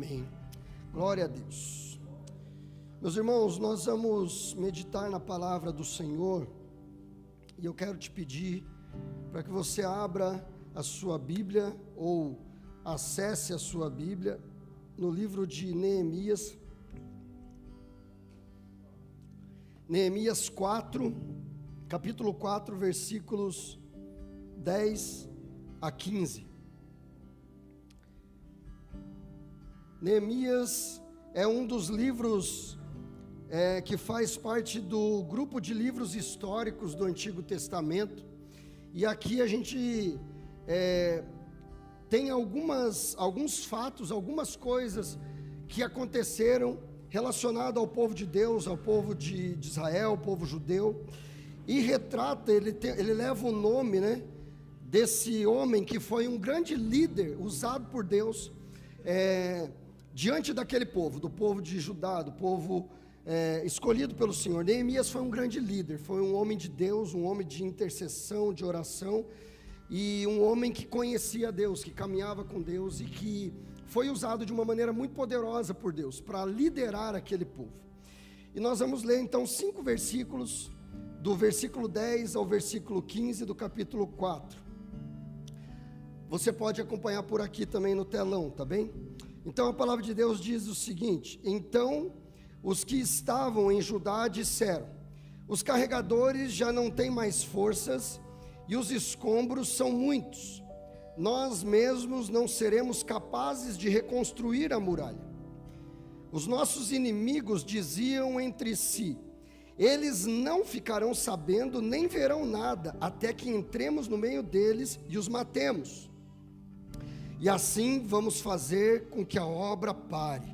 Amém. Glória a Deus. Meus irmãos, nós vamos meditar na palavra do Senhor e eu quero te pedir para que você abra a sua Bíblia ou acesse a sua Bíblia no livro de Neemias. Neemias 4, capítulo 4, versículos 10 a 15. Neemias é um dos livros que faz parte do grupo de livros históricos do Antigo Testamento, e aqui a gente tem alguns fatos, algumas coisas que aconteceram relacionadas ao povo de Deus, ao povo de Israel, ao povo judeu, e retrata, ele leva o nome, desse homem que foi um grande líder usado por Deus, diante daquele povo, do povo de Judá, do povo escolhido pelo Senhor. Neemias foi um grande líder, foi um homem de Deus, um homem de intercessão, de oração, e um homem que conhecia Deus, que caminhava com Deus e que foi usado de uma maneira muito poderosa por Deus para liderar aquele povo. E nós vamos ler então 5 versículos, do versículo 10 ao versículo 15 do capítulo 4. Você pode acompanhar por aqui também no telão, tá bem? Então a palavra de Deus diz o seguinte: então os que estavam em Judá disseram: os carregadores já não têm mais forças e os escombros são muitos. Nós mesmos não seremos capazes de reconstruir a muralha. Os nossos inimigos diziam entre si: eles não ficarão sabendo nem verão nada até que entremos no meio deles e os matemos. E assim vamos fazer com que a obra pare.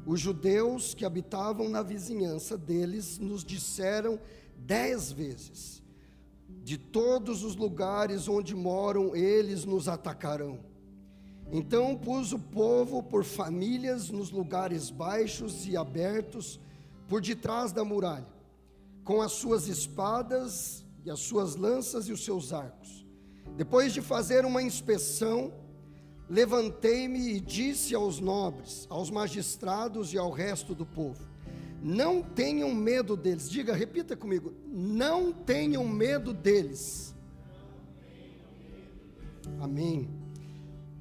Os judeus que habitavam na vizinhança deles nos disseram 10 vezes: de todos os lugares onde moram, eles nos atacarão. Então pus o povo por famílias nos lugares baixos e abertos, por detrás da muralha, com as suas espadas e as suas lanças e os seus arcos. Depois de fazer uma inspeção, levantei-me e disse aos nobres, aos magistrados e ao resto do povo: não tenham medo deles. Diga, repita comigo: não tenham medo deles. Amém.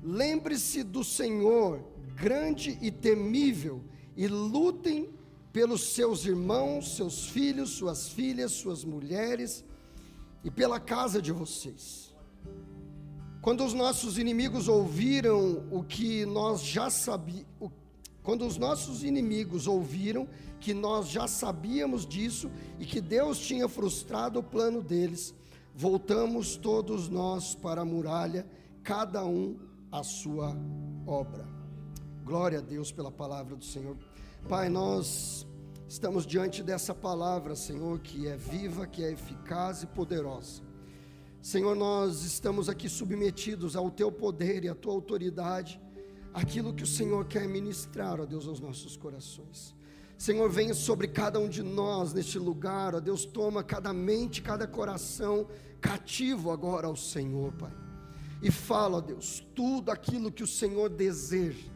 Lembre-se do Senhor, grande e temível, e lutem pelos seus irmãos, seus filhos, suas filhas, suas mulheres, e pela casa de vocês. Quando os nossos inimigos ouviram que nós já sabíamos disso e que Deus tinha frustrado o plano deles, voltamos todos nós para a muralha, cada um à sua obra. Glória a Deus pela palavra do Senhor. Pai, nós estamos diante dessa palavra, Senhor, que é viva, que é eficaz e poderosa. Senhor, nós estamos aqui submetidos ao Teu poder e à Tua autoridade, aquilo que o Senhor quer ministrar, ó Deus, aos nossos corações. Senhor, venha sobre cada um de nós neste lugar, ó Deus, toma cada mente, cada coração cativo agora ao Senhor, Pai. E fala, ó Deus, tudo aquilo que o Senhor deseja.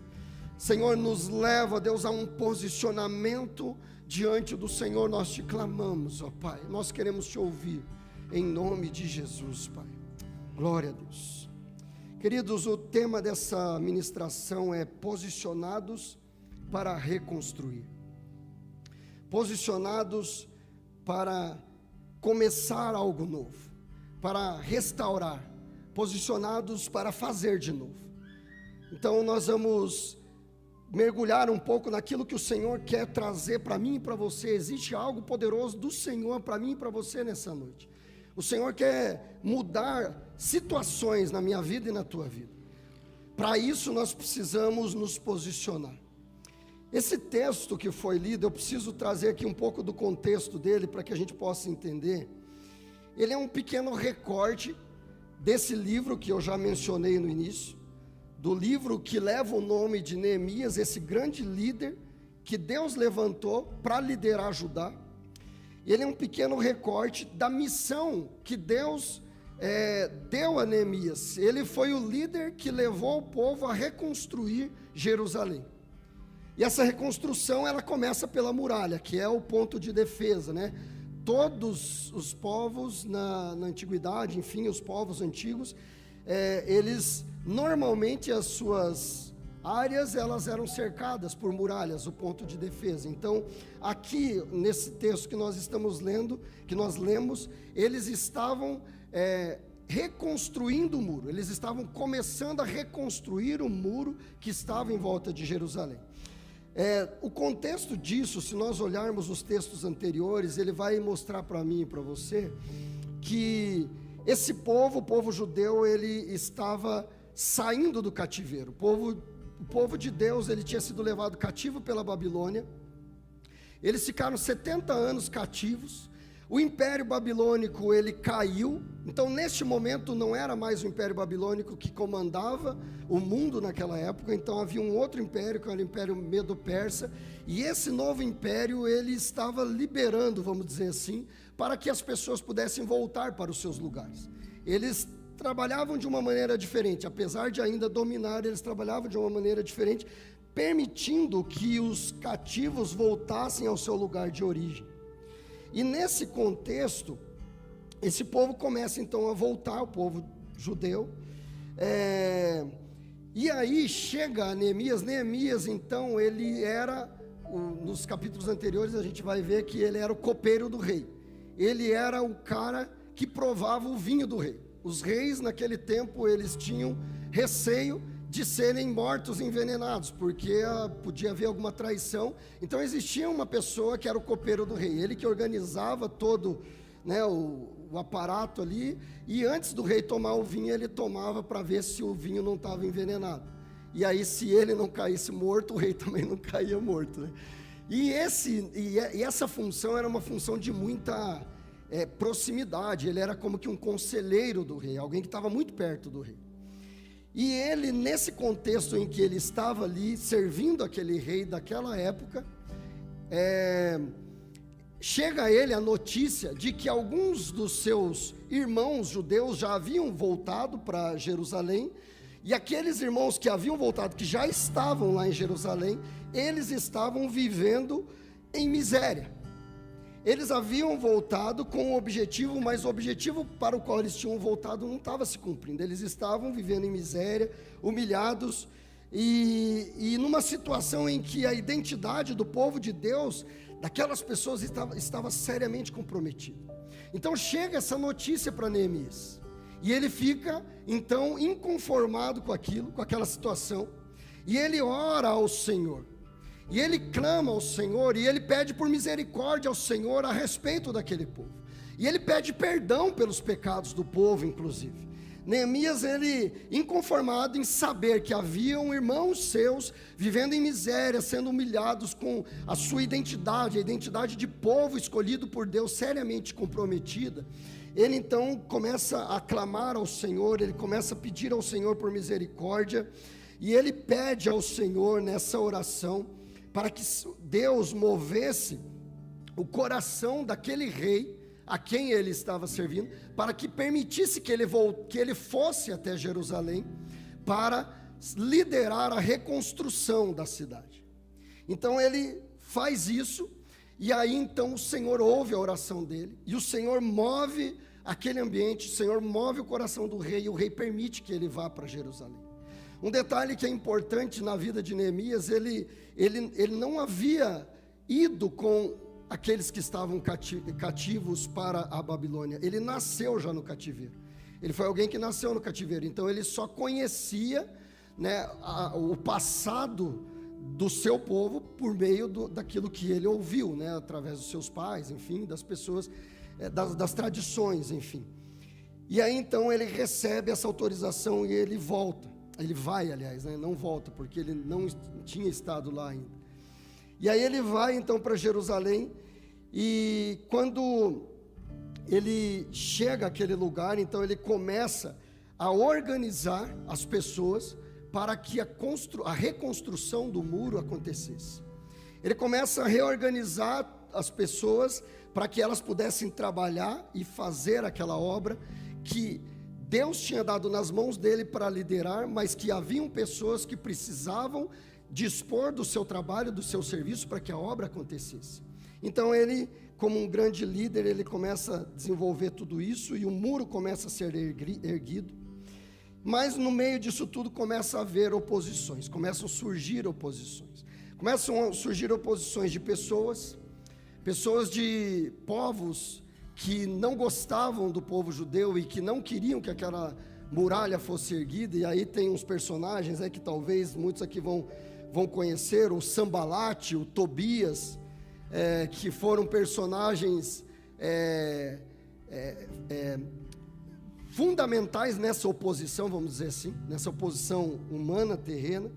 Senhor, nos leva, ó Deus, a um posicionamento diante do Senhor. Nós te clamamos, ó Pai, nós queremos te ouvir. Em nome de Jesus, Pai. Glória a Deus. Queridos, o tema dessa ministração é posicionados para reconstruir. Posicionados para começar algo novo, para restaurar, posicionados para fazer de novo. Então nós vamos mergulhar um pouco naquilo que o Senhor quer trazer para mim e para você. Existe algo poderoso do Senhor para mim e para você nessa noite. O Senhor quer mudar situações na minha vida e na tua vida. Para isso nós precisamos nos posicionar. Esse texto que foi lido, eu preciso trazer aqui um pouco do contexto dele para que a gente possa entender. Ele é um pequeno recorte desse livro que eu já mencionei no início, do livro que leva o nome de Neemias, esse grande líder que Deus levantou para liderar Judá. Ele é um pequeno recorte da missão que Deus deu a Neemias. Ele foi o líder que levou o povo a reconstruir Jerusalém. E essa reconstrução, ela começa pela muralha, que é o ponto de defesa, né? Todos os povos na antiguidade, enfim, os povos antigos, eles, normalmente, as suas áreas, elas eram cercadas por muralhas, o ponto de defesa. Então, aqui, nesse texto que nós estamos lendo, que nós lemos, eles estavam reconstruindo o muro, eles estavam começando a reconstruir o muro que estava em volta de Jerusalém. O contexto disso, se nós olharmos os textos anteriores, ele vai mostrar para mim e para você que esse povo, o povo judeu, ele estava saindo do cativeiro. O povo de Deus, ele tinha sido levado cativo pela Babilônia. Eles ficaram 70 anos cativos. O Império Babilônico, ele caiu. Então, neste momento, não era mais o Império Babilônico que comandava o mundo naquela época. Então, havia um outro império, que era o Império Medo-Persa. E esse novo império, ele estava liberando, vamos dizer assim, para que as pessoas pudessem voltar para os seus lugares. Eles trabalhavam de uma maneira diferente. Apesar de ainda dominar, eles trabalhavam de uma maneira diferente, permitindo que os cativos voltassem ao seu lugar de origem. E nesse contexto, esse povo começa então a voltar, o povo judeu, e aí chega a Neemias. Neemias, então, ele era, nos capítulos anteriores a gente vai ver que ele era o copeiro do rei, ele era o cara que provava o vinho do rei. Os reis naquele tempo, eles tinham receio de serem mortos envenenados, porque podia haver alguma traição. Então existia uma pessoa que era o copeiro do rei, ele que organizava todo, né, o aparato ali, e antes do rei tomar o vinho, ele tomava para ver se o vinho não estava envenenado. E aí, se ele não caísse morto, o rei também não caía morto, né? E essa função era uma função de muita proximidade. Ele era como que um conselheiro do rei, alguém que estava muito perto do rei. E ele, nesse contexto em que ele estava ali, servindo aquele rei daquela época, chega a ele a notícia de que alguns dos seus irmãos judeus já haviam voltado para Jerusalém, e aqueles irmãos que haviam voltado, que já estavam lá em Jerusalém, eles estavam vivendo em miséria. Eles haviam voltado com um objetivo, mas o objetivo para o qual eles tinham voltado não estava se cumprindo. Eles estavam vivendo em miséria, humilhados, e numa situação em que a identidade do povo de Deus, daquelas pessoas, estava seriamente comprometida. Então chega essa notícia para Neemias, e ele fica então inconformado com aquilo, com aquela situação, e ele ora ao Senhor. E ele clama ao Senhor, e ele pede por misericórdia ao Senhor a respeito daquele povo. E ele pede perdão pelos pecados do povo, inclusive. Neemias, ele, inconformado em saber que haviam irmãos seus vivendo em miséria, sendo humilhados com a sua identidade, a identidade de povo escolhido por Deus, seriamente comprometida, ele então começa a clamar ao Senhor, ele começa a pedir ao Senhor por misericórdia, e ele pede ao Senhor nessa oração, para que Deus movesse o coração daquele rei, a quem ele estava servindo, para que permitisse que ele fosse até Jerusalém, para liderar a reconstrução da cidade. Então ele faz isso, e aí então o Senhor ouve a oração dele, e o Senhor move aquele ambiente, o Senhor move o coração do rei, e o rei permite que ele vá para Jerusalém. Um detalhe que é importante na vida de Neemias, ele não havia ido com aqueles que estavam cativos para a Babilônia. Ele nasceu já no cativeiro. Ele foi alguém que nasceu no cativeiro. Então ele só conhecia, né, o passado do seu povo por meio daquilo que ele ouviu, né, através dos seus pais, enfim, das pessoas, das tradições, enfim. E aí então ele recebe essa autorização e ele volta. Ele vai, aliás, né? Não volta, porque ele não tinha estado lá ainda. E aí ele vai então para Jerusalém, e quando ele chega àquele lugar, então ele começa a organizar as pessoas para que a reconstrução do muro acontecesse. Ele começa a reorganizar as pessoas para que elas pudessem trabalhar e fazer aquela obra que Deus tinha dado nas mãos dele para liderar, mas que haviam pessoas que precisavam dispor do seu trabalho, do seu serviço, para que a obra acontecesse. Então ele, como um grande líder, ele começa a desenvolver tudo isso, e o muro começa a ser erguido. Mas no meio disso tudo começa a haver oposições, começam a surgir oposições. Começam a surgir oposições de pessoas de povos que não gostavam do povo judeu e que não queriam que aquela muralha fosse erguida. E aí tem uns personagens que talvez muitos aqui vão conhecer, o Sambalate, o Tobias, que foram personagens fundamentais nessa oposição, vamos dizer assim, nessa oposição humana, terrena.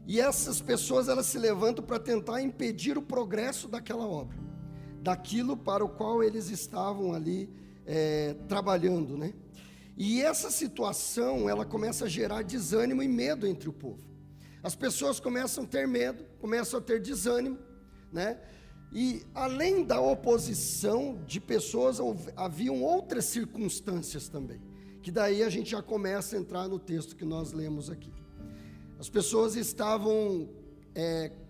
E essas pessoas, elas se levantam para tentar impedir o progresso daquela obra, daquilo para o qual eles estavam ali trabalhando, né? E essa situação, ela começa a gerar desânimo e medo entre o povo. As pessoas começam a ter medo, começam a ter desânimo, né? E além da oposição de pessoas, haviam outras circunstâncias também, que daí a gente já começa a entrar no texto que nós lemos aqui. As pessoas estavam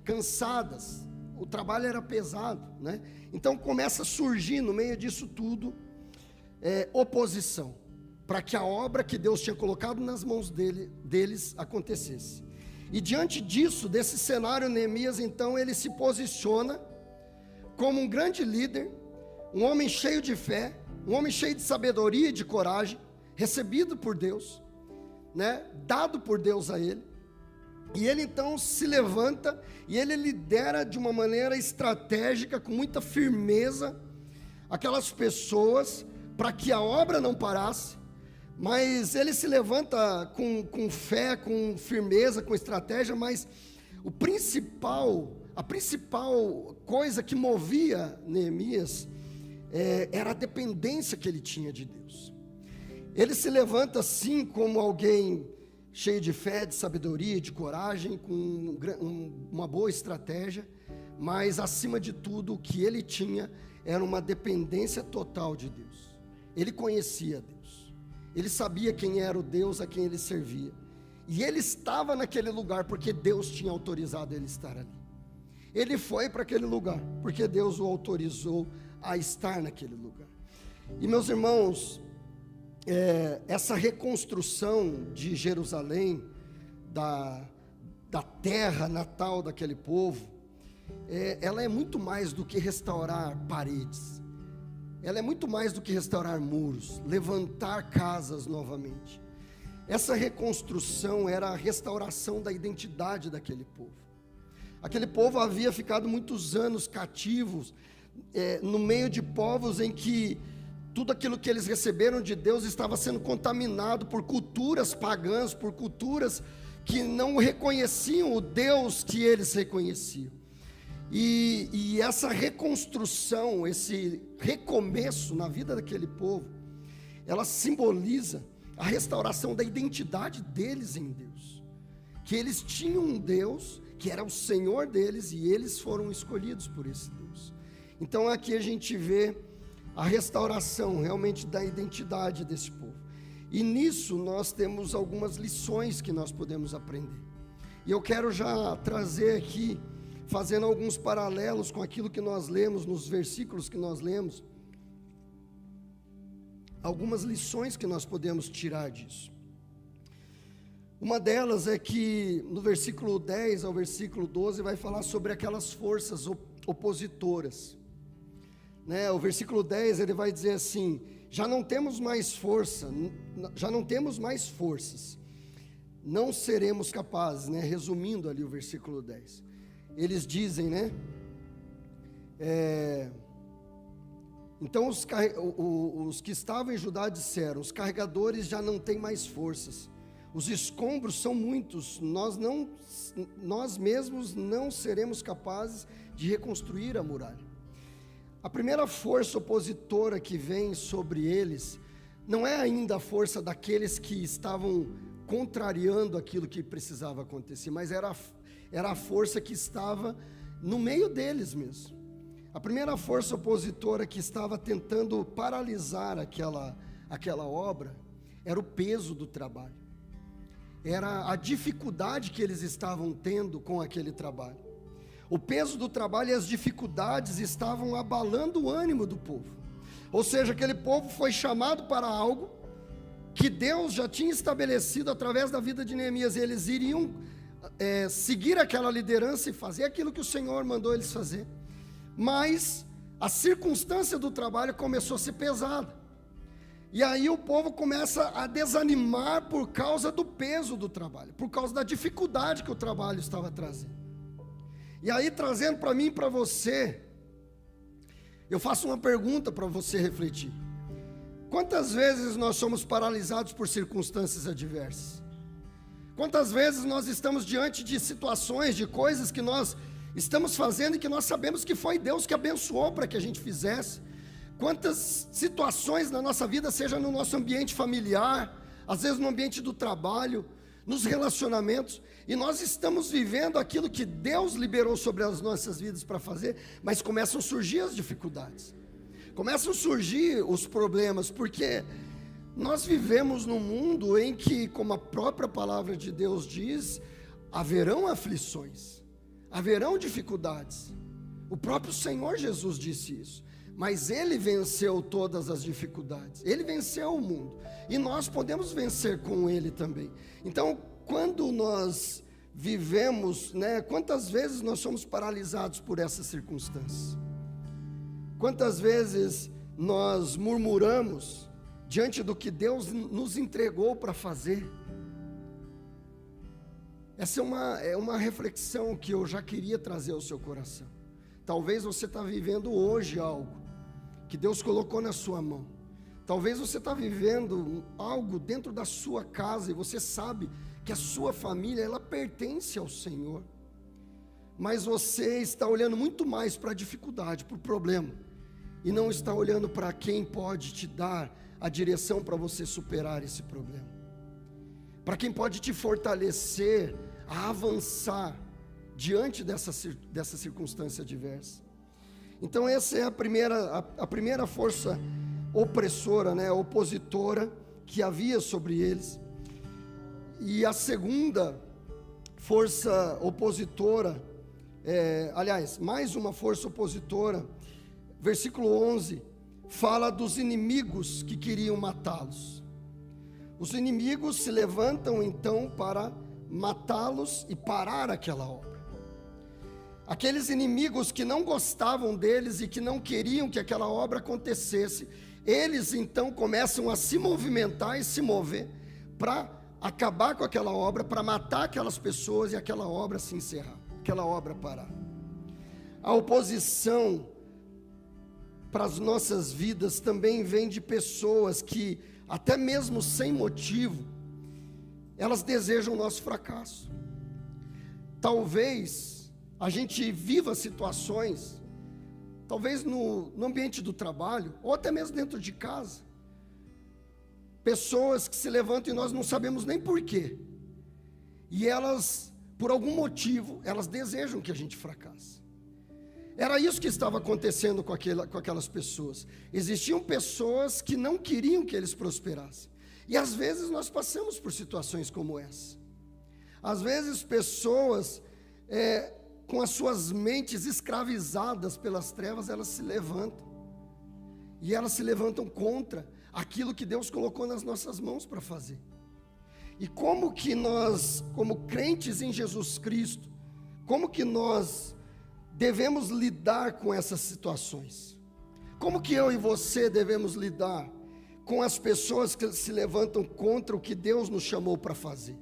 cansadas, o trabalho era pesado, né? Então começa a surgir no meio disso tudo oposição, para que a obra que Deus tinha colocado nas mãos deles acontecesse. E diante disso, desse cenário, Neemias então ele se posiciona como um grande líder, um homem cheio de fé, um homem cheio de sabedoria e de coragem, recebido por Deus, né? Dado por Deus a ele. E ele então se levanta e ele lidera de uma maneira estratégica, com muita firmeza, aquelas pessoas, para que a obra não parasse. Mas ele se levanta com fé, com firmeza, com estratégia, mas a principal coisa que movia Neemias era a dependência que ele tinha de Deus. Ele se levanta assim como alguém cheio de fé, de sabedoria, de coragem, com uma boa estratégia, mas acima de tudo o que ele tinha era uma dependência total de Deus. Ele conhecia Deus, ele sabia quem era o Deus a quem ele servia, e ele estava naquele lugar porque Deus tinha autorizado ele estar ali. Ele foi para aquele lugar porque Deus o autorizou a estar naquele lugar. E meus irmãos, essa reconstrução de Jerusalém, da terra natal daquele povo, ela é muito mais do que restaurar paredes, ela é muito mais do que restaurar muros, levantar casas novamente. Essa reconstrução era a restauração da identidade daquele povo. Aquele povo havia ficado muitos anos cativos, no meio de povos em que tudo aquilo que eles receberam de Deus estava sendo contaminado por culturas pagãs, por culturas que não reconheciam o Deus que eles reconheciam. E essa reconstrução, esse recomeço na vida daquele povo, ela simboliza a restauração da identidade deles em Deus. Que eles tinham um Deus que era o Senhor deles e eles foram escolhidos por esse Deus. Então aqui a gente vê a restauração realmente da identidade desse povo. E nisso nós temos algumas lições que nós podemos aprender. E eu quero já trazer aqui, fazendo alguns paralelos com aquilo que nós lemos, nos versículos que nós lemos, algumas lições que nós podemos tirar disso. Uma delas é que no versículo 10 ao versículo 12 vai falar sobre aquelas forças opositoras. O versículo 10 ele vai dizer assim: já não temos mais forças, não seremos capazes, resumindo ali o versículo 10, eles dizem, então os que estavam em Judá disseram: os carregadores já não têm mais forças, os escombros são muitos, nós mesmos não seremos capazes de reconstruir a muralha. A primeira força opositora que vem sobre eles não é ainda a força daqueles que estavam contrariando aquilo que precisava acontecer, mas era a força que estava no meio deles mesmo. A primeira força opositora que estava tentando paralisar aquela obra era o peso do trabalho, era a dificuldade que eles estavam tendo com aquele trabalho. O peso do trabalho e as dificuldades estavam abalando o ânimo do povo. Ou seja, aquele povo foi chamado para algo que Deus já tinha estabelecido através da vida de Neemias. Eles iriam seguir aquela liderança e fazer aquilo que o Senhor mandou eles fazer. Mas a circunstância do trabalho começou a ser pesada. E aí o povo começa a desanimar por causa do peso do trabalho, por causa da dificuldade que o trabalho estava trazendo. E aí, trazendo para mim e para você, eu faço uma pergunta para você refletir. Quantas vezes nós somos paralisados por circunstâncias adversas? Quantas vezes nós estamos diante de situações, de coisas que nós estamos fazendo e que nós sabemos que foi Deus que abençoou para que a gente fizesse? Quantas situações na nossa vida, seja no nosso ambiente familiar, às vezes no ambiente do trabalho, nos relacionamentos, e nós estamos vivendo aquilo que Deus liberou sobre as nossas vidas para fazer, mas começam a surgir as dificuldades, começam a surgir os problemas, porque nós vivemos num mundo em que, como a própria palavra de Deus diz, haverão aflições, haverão dificuldades. O próprio Senhor Jesus disse isso, mas Ele venceu todas as dificuldades, Ele venceu o mundo, e nós podemos vencer com Ele também. Então, quando nós vivemos, quantas vezes nós somos paralisados por essas circunstâncias? Quantas vezes nós murmuramos diante do que Deus nos entregou para fazer? Essa é uma reflexão que eu já queria trazer ao seu coração. Talvez você está vivendo hoje algo que Deus colocou na sua mão. Talvez você está vivendo algo dentro da sua casa e você sabe que a sua família, ela pertence ao Senhor. Mas você está olhando muito mais para a dificuldade, para o problema, e não está olhando para quem pode te dar a direção para você superar esse problema. Para quem pode te fortalecer a avançar diante dessa circunstância adversa. Então essa é a primeira força opressora, opositora que havia sobre eles. E a segunda força opositora, mais uma força opositora, versículo 11, fala dos inimigos que queriam matá-los. Os inimigos se levantam então para matá-los e parar aquela obra. Aqueles inimigos que não gostavam deles e que não queriam que aquela obra acontecesse, eles então começam a se movimentar e se mover para acabar com aquela obra, para matar aquelas pessoas e aquela obra se encerrar, aquela obra parar. A oposição para as nossas vidas também vem de pessoas que, até mesmo sem motivo, elas desejam o nosso fracasso. Talvez a gente viva situações, talvez no ambiente do trabalho, ou até mesmo dentro de casa, pessoas que se levantam e nós não sabemos nem porquê, e elas, por algum motivo, elas desejam que a gente fracasse. Era isso que estava acontecendo com aquelas pessoas. Existiam pessoas que não queriam que eles prosperassem, e às vezes nós passamos por situações como essa. Às vezes pessoas com as suas mentes escravizadas pelas trevas, elas se levantam, e elas se levantam contra aquilo que Deus colocou nas nossas mãos para fazer. E como que nós, como crentes em Jesus Cristo, como que nós devemos lidar com essas situações? Como que eu e você devemos lidar com as pessoas que se levantam contra o que Deus nos chamou para fazer?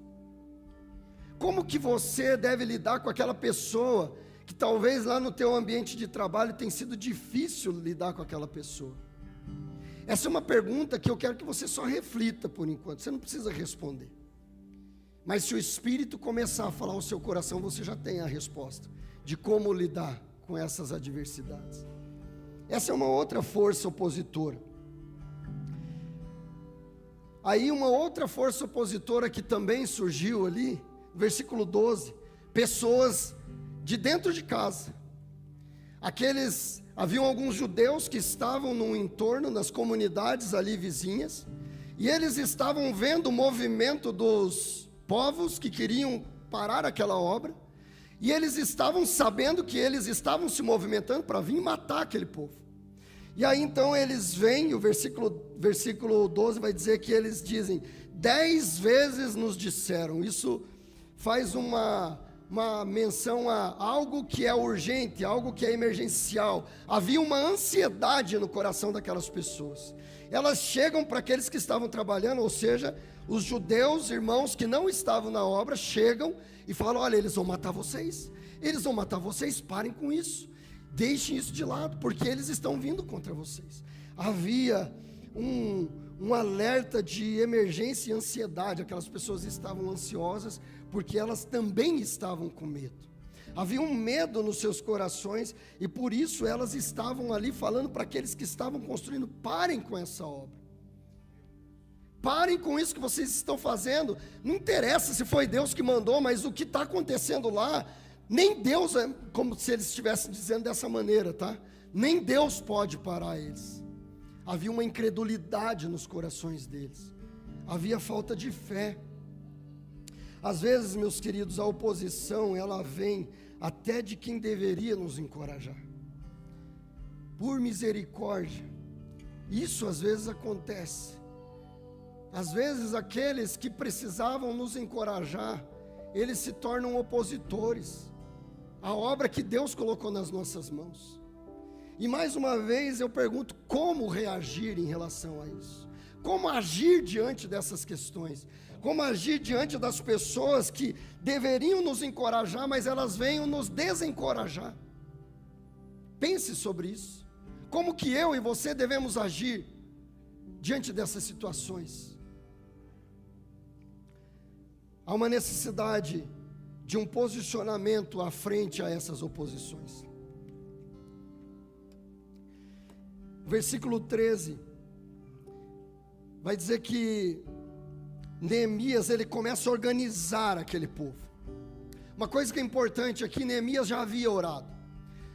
Como que você deve lidar com aquela pessoa que talvez lá no teu ambiente de trabalho tem sido difícil lidar com aquela pessoa? Essa é uma pergunta que eu quero que você só reflita por enquanto, você não precisa responder. Mas se o Espírito começar a falar ao seu coração, você já tem a resposta de como lidar com essas adversidades. Essa é uma outra força opositora. Aí uma outra força opositora que também surgiu ali, versículo 12, pessoas de dentro de casa. Haviam alguns judeus que estavam no entorno, nas comunidades ali vizinhas, e eles estavam vendo o movimento dos povos que queriam parar aquela obra, e eles estavam sabendo que eles estavam se movimentando para vir matar aquele povo. E aí então eles vêm, o versículo 12 vai dizer que eles dizem: 10 vezes nos disseram. Isso faz uma menção a algo que é urgente, algo que é emergencial. Havia uma ansiedade no coração daquelas pessoas. Elas chegam para aqueles que estavam trabalhando, ou seja, os judeus, irmãos que não estavam na obra, chegam e falam: olha, eles vão matar vocês, parem com isso, deixem isso de lado, porque eles estão vindo contra vocês. Havia um alerta de emergência e ansiedade. Aquelas pessoas estavam ansiosas, porque elas também estavam com medo. Havia um medo nos seus corações, e por isso elas estavam ali falando para aqueles que estavam construindo: parem com essa obra, parem com isso que vocês estão fazendo. Não interessa se foi Deus que mandou, mas o que está acontecendo lá, nem Deus, é como se eles estivessem dizendo dessa maneira, tá? Nem Deus pode parar eles. Havia uma incredulidade nos corações deles, havia falta de fé. Às vezes, meus queridos, a oposição, ela vem até de quem deveria nos encorajar. Por misericórdia, isso às vezes acontece. Às vezes aqueles que precisavam nos encorajar, eles se tornam opositores à obra que Deus colocou nas nossas mãos. E mais uma vez eu pergunto: como reagir em relação a isso? Como agir diante dessas questões? Como agir diante das pessoas que deveriam nos encorajar, mas elas venham nos desencorajar? Pense sobre isso. Como que eu e você devemos agir diante dessas situações? Há uma necessidade de um posicionamento à frente a essas oposições. Versículo 13 vai dizer que Neemias, ele começa a organizar aquele povo. Uma coisa que é importante aqui: Neemias já havia orado.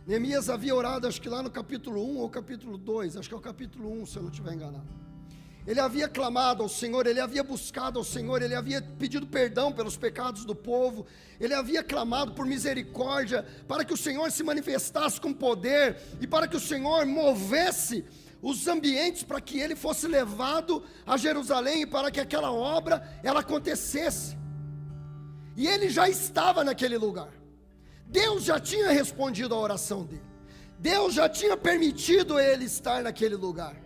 Neemias havia orado, acho que lá no capítulo 1 ou capítulo 2, acho que é o capítulo 1, se eu não estiver enganado. Ele havia clamado ao Senhor, ele havia buscado ao Senhor, ele havia pedido perdão pelos pecados do povo, ele havia clamado por misericórdia, para que o Senhor se manifestasse com poder, e para que o Senhor movesse os ambientes para que ele fosse levado a Jerusalém, e para que aquela obra ela acontecesse. E ele já estava naquele lugar. Deus já tinha respondido a oração dele, Deus já tinha permitido ele estar naquele lugar.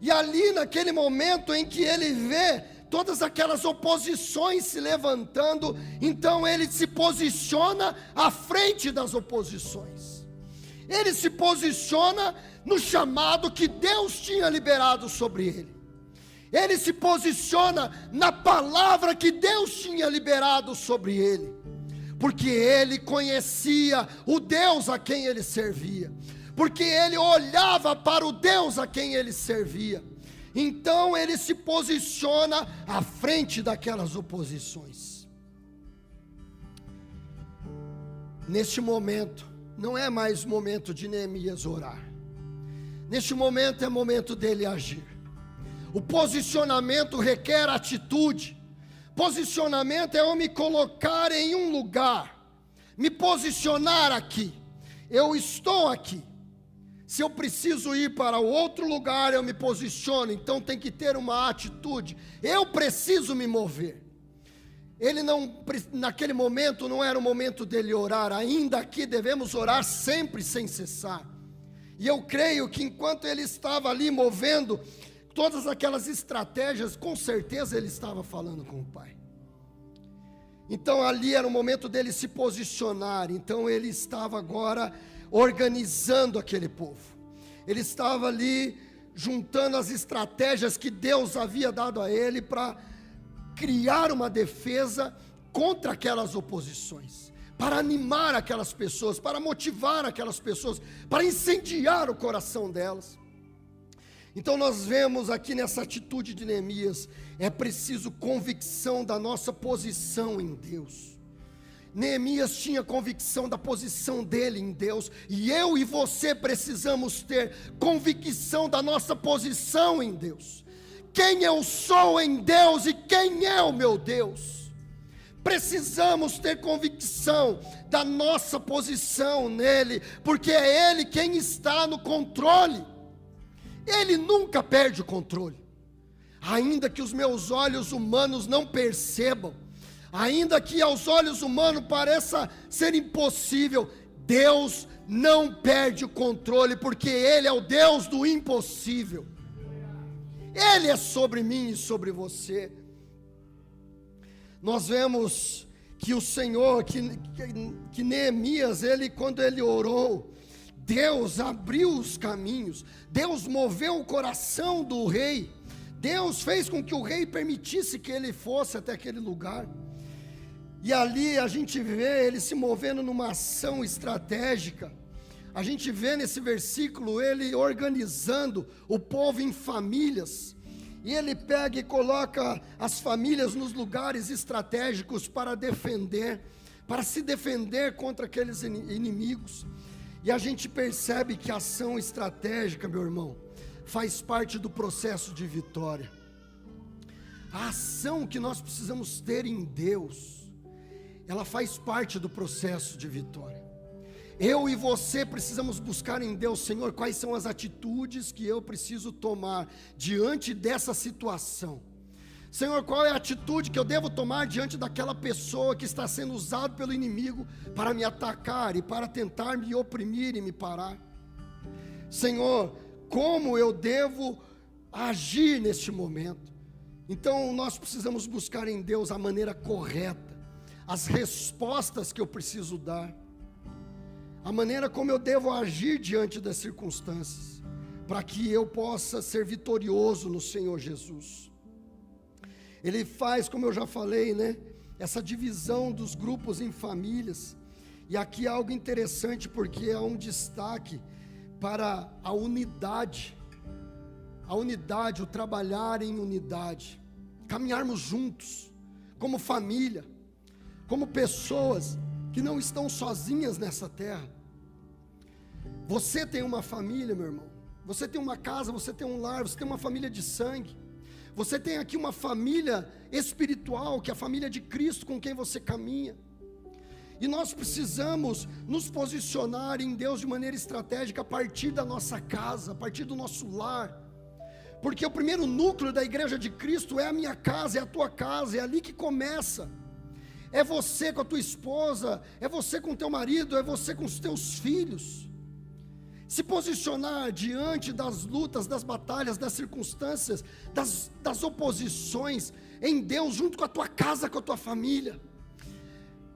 E ali naquele momento em que ele vê todas aquelas oposições se levantando, então ele se posiciona à frente das oposições. Ele se posiciona no chamado que Deus tinha liberado sobre ele. Ele se posiciona na palavra que Deus tinha liberado sobre ele, porque ele conhecia o Deus a quem ele servia, porque ele olhava para o Deus a quem ele servia. Então ele se posiciona à frente daquelas oposições. Neste momento, não é mais momento de Neemias orar. Neste momento é momento dele agir. O posicionamento requer atitude. Posicionamento é eu me colocar em um lugar, me posicionar aqui. Eu estou aqui. Se eu preciso ir para outro lugar, eu me posiciono. Então tem que ter uma atitude. Eu preciso me mover. Ele não, naquele momento não era o momento dele orar. Ainda aqui devemos orar sempre sem cessar. E eu creio que enquanto ele estava ali movendo todas aquelas estratégias, com certeza ele estava falando com o Pai. Então ali era o momento dele se posicionar. Então ele estava agora organizando aquele povo. Ele estava ali juntando as estratégias que Deus havia dado a ele para criar uma defesa contra aquelas oposições, para animar aquelas pessoas, para motivar aquelas pessoas, para incendiar o coração delas. Então nós vemos aqui nessa atitude de Neemias, é preciso convicção da nossa posição em Deus. Neemias tinha convicção da posição dele em Deus, e eu e você precisamos ter convicção da nossa posição em Deus. quem eu sou em Deus e quem é o meu Deus. Precisamos ter convicção da nossa posição nele, porque é Ele quem está no controle. Ele nunca perde o controle. Ainda que os meus olhos humanos não percebam, ainda que aos olhos humanos pareça ser impossível, Deus não perde o controle, porque Ele é o Deus do impossível. Ele é sobre mim e sobre você. Nós vemos que o Senhor, que Neemias, quando ele orou, Deus abriu os caminhos, Deus moveu o coração do rei, Deus fez com que o rei permitisse que ele fosse até aquele lugar. E ali a gente vê ele se movendo numa ação estratégica. A gente vê nesse versículo ele organizando o povo em famílias. E ele pega e coloca as famílias nos lugares estratégicos para se defender contra aqueles inimigos. E a gente percebe que a ação estratégica, meu irmão, faz parte do processo de vitória. A ação que nós precisamos ter em Deus, ela faz parte do processo de vitória. Eu e você precisamos buscar em Deus, Senhor, quais são as atitudes que eu preciso tomar diante dessa situação. Senhor, qual é a atitude que eu devo tomar diante daquela pessoa que está sendo usada pelo inimigo para me atacar e para tentar me oprimir e me parar? Senhor, como eu devo agir neste momento? Então nós precisamos buscar em Deus a maneira correta, as respostas que eu preciso dar, a maneira como eu devo agir diante das circunstâncias, para que eu possa ser vitorioso no Senhor Jesus. Ele faz, como eu já falei, essa divisão dos grupos em famílias, e aqui é algo interessante, porque há um destaque para a unidade, o trabalhar em unidade, caminharmos juntos, como família, como pessoas que não estão sozinhas nessa terra. Você tem uma família, meu irmão, você tem uma casa, você tem um lar, você tem uma família de sangue, você tem aqui uma família espiritual, que é a família de Cristo com quem você caminha. E nós precisamos nos posicionar em Deus de maneira estratégica a partir da nossa casa, a partir do nosso lar, porque o primeiro núcleo da igreja de Cristo é a minha casa, é a tua casa, é ali que começa. É você com a tua esposa, é você com o teu marido, é você com os teus filhos. Se posicionar diante das lutas, das batalhas, das circunstâncias, das oposições, em Deus, junto com a tua casa, com a tua família.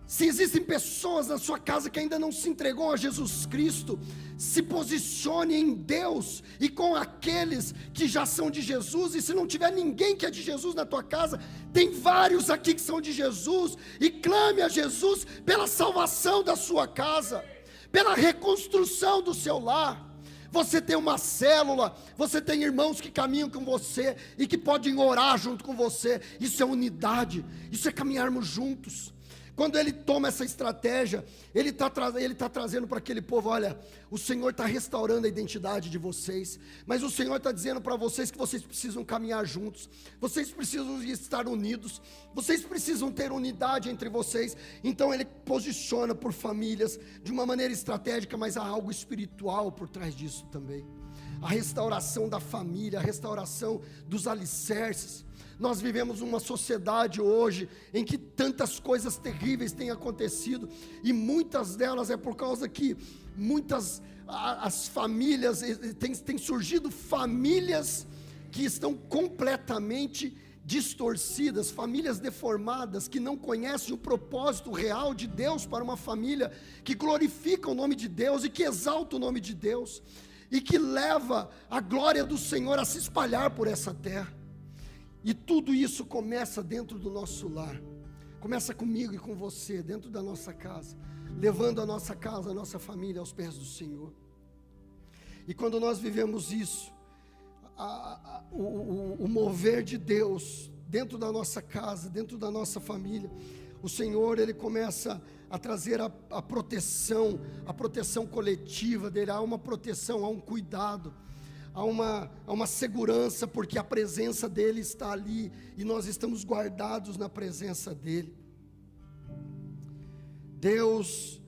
Se existem pessoas na sua casa que ainda não se entregou a Jesus Cristo, se posicione em Deus e com aqueles que já são de Jesus. E se não tiver ninguém que é de Jesus na tua casa, tem vários aqui que são de Jesus, e clame a Jesus pela salvação da sua casa, pela reconstrução do seu lar. Você tem uma célula, você tem irmãos que caminham com você e que podem orar junto com você. Isso é unidade, isso é caminharmos juntos. Quando ele toma essa estratégia, ele está trazendo para aquele povo: olha, o Senhor está restaurando a identidade de vocês, mas o Senhor está dizendo para vocês que vocês precisam caminhar juntos, vocês precisam estar unidos, vocês precisam ter unidade entre vocês. Então ele posiciona por famílias de uma maneira estratégica, mas há algo espiritual por trás disso também. A restauração da família, a restauração dos alicerces. Nós vivemos uma sociedade hoje em que tantas coisas terríveis têm acontecido, e muitas delas é por causa que as famílias, tem surgido famílias que estão completamente distorcidas, famílias deformadas, que não conhecem o propósito real de Deus para uma família, que glorifica o nome de Deus e que exalta o nome de Deus, e que leva a glória do Senhor a se espalhar por essa terra. E tudo isso começa dentro do nosso lar, começa comigo e com você, dentro da nossa casa, levando a nossa casa, a nossa família aos pés do Senhor. E quando nós vivemos isso, o mover de Deus dentro da nossa casa, dentro da nossa família, o Senhor, Ele começa a trazer a proteção coletiva dEle. Há uma proteção, há um cuidado, uma segurança, porque a presença dEle está ali, e nós estamos guardados na presença dEle. Deus,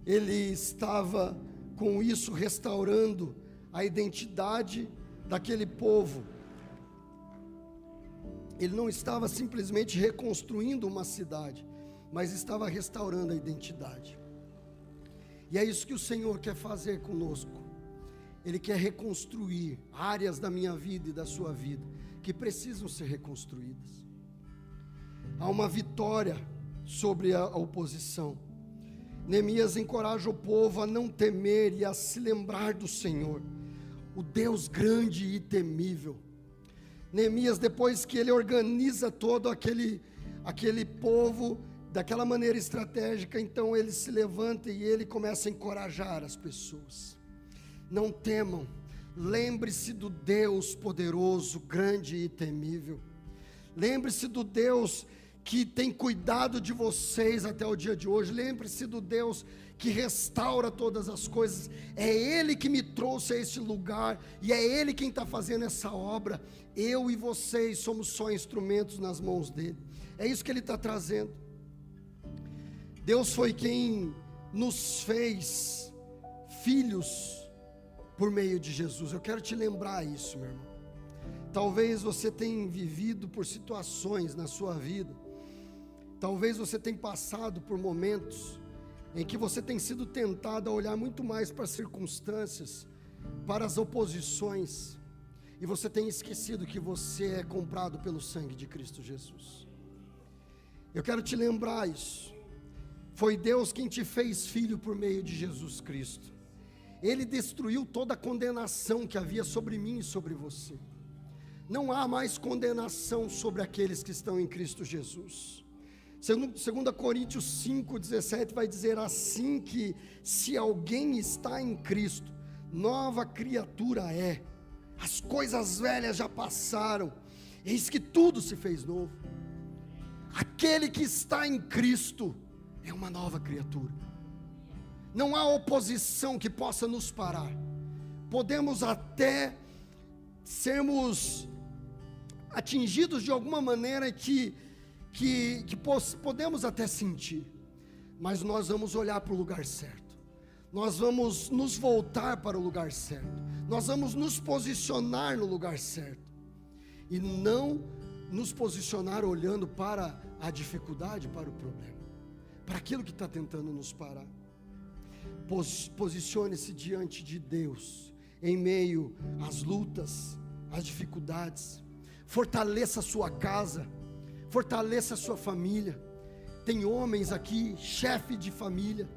Ele estava com isso restaurando a identidade daquele povo. Ele não estava simplesmente reconstruindo uma cidade, mas estava restaurando a identidade. E é isso que o Senhor quer fazer conosco. Ele quer reconstruir áreas da minha vida e da sua vida que precisam ser reconstruídas. Há uma vitória sobre a oposição. Neemias encoraja o povo a não temer e a se lembrar do Senhor, o Deus grande e temível. Neemias, depois que ele organiza todo aquele povo daquela maneira estratégica, então ele se levanta e ele começa a encorajar as pessoas. Não temam, lembre-se do Deus poderoso, grande e temível. Lembre-se do Deus que tem cuidado de vocês até o dia de hoje. Lembre-se do Deus que restaura todas as coisas. É Ele que me trouxe a este lugar, e é Ele quem está fazendo essa obra. Eu e vocês somos só instrumentos nas mãos dEle. É isso que Ele está trazendo. Deus foi quem nos fez filhos por meio de Jesus. Eu quero te lembrar isso, meu irmão. Talvez você tenha vivido por situações na sua vida, talvez você tenha passado por momentos em que você tem sido tentado a olhar muito mais para as circunstâncias, para as oposições, e você tem esquecido que você é comprado pelo sangue de Cristo Jesus. Eu quero te lembrar isso. Foi Deus quem te fez filho por meio de Jesus Cristo. Ele destruiu toda a condenação que havia sobre mim e sobre você. Não há mais condenação sobre aqueles que estão em Cristo Jesus. 2 Coríntios 5,17 vai dizer assim, que se alguém está em Cristo, nova criatura é. As coisas velhas já passaram, eis que tudo se fez novo. Aquele que está em Cristo é uma nova criatura. Não há oposição que possa nos parar. Podemos até sermos atingidos de alguma maneira que podemos até sentir, mas nós vamos olhar para o lugar certo. Nós vamos nos voltar para o lugar certo. Nós vamos nos posicionar no lugar certo, e não nos posicionar olhando para a dificuldade, para o problema, para aquilo que está tentando nos parar. Posicione-se diante de Deus em meio às lutas, às dificuldades. Fortaleça a sua casa, fortaleça a sua família. Tem homens aqui, chefe de família.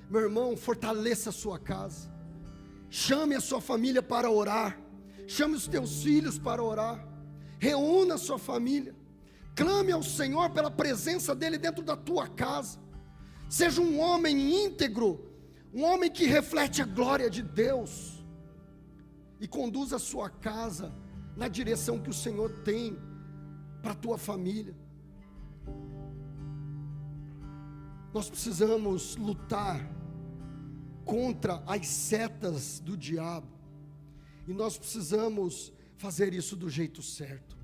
Meu irmão, fortaleça a sua casa. Chame a sua família para orar. Chame os teus filhos para orar. Reúna a sua família. Clame ao Senhor pela presença dEle dentro da tua casa. Seja um homem íntegro, um homem que reflete a glória de Deus, e conduza a sua casa na direção que o Senhor tem para a tua família. Nós precisamos lutar contra as setas do diabo, e nós precisamos fazer isso do jeito certo.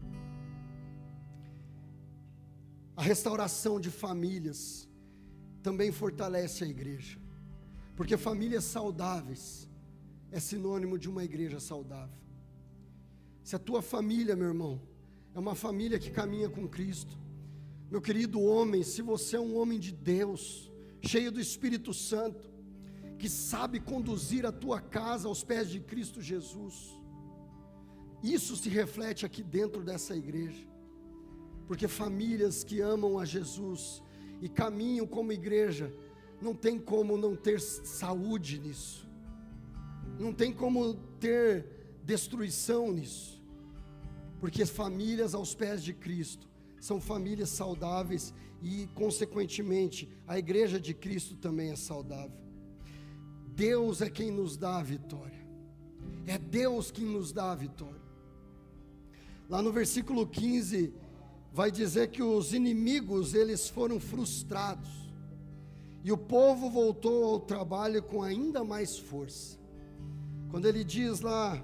A restauração de famílias também fortalece a igreja, porque famílias saudáveis é sinônimo de uma igreja saudável. Se a tua família, meu irmão, é uma família que caminha com Cristo, meu querido homem, se você é um homem de Deus, cheio do Espírito Santo, que sabe conduzir a tua casa aos pés de Cristo Jesus, isso se reflete aqui dentro dessa igreja, porque famílias que amam a Jesus e caminham como igreja, não tem como não ter saúde nisso, não tem como ter destruição nisso, porque famílias aos pés de Cristo são famílias saudáveis, e consequentemente a igreja de Cristo também é saudável. Deus é quem nos dá a vitória, é Deus quem nos dá a vitória. Lá no versículo 15 vai dizer que os inimigos, eles foram frustrados, e o povo voltou ao trabalho com ainda mais força. Quando ele diz lá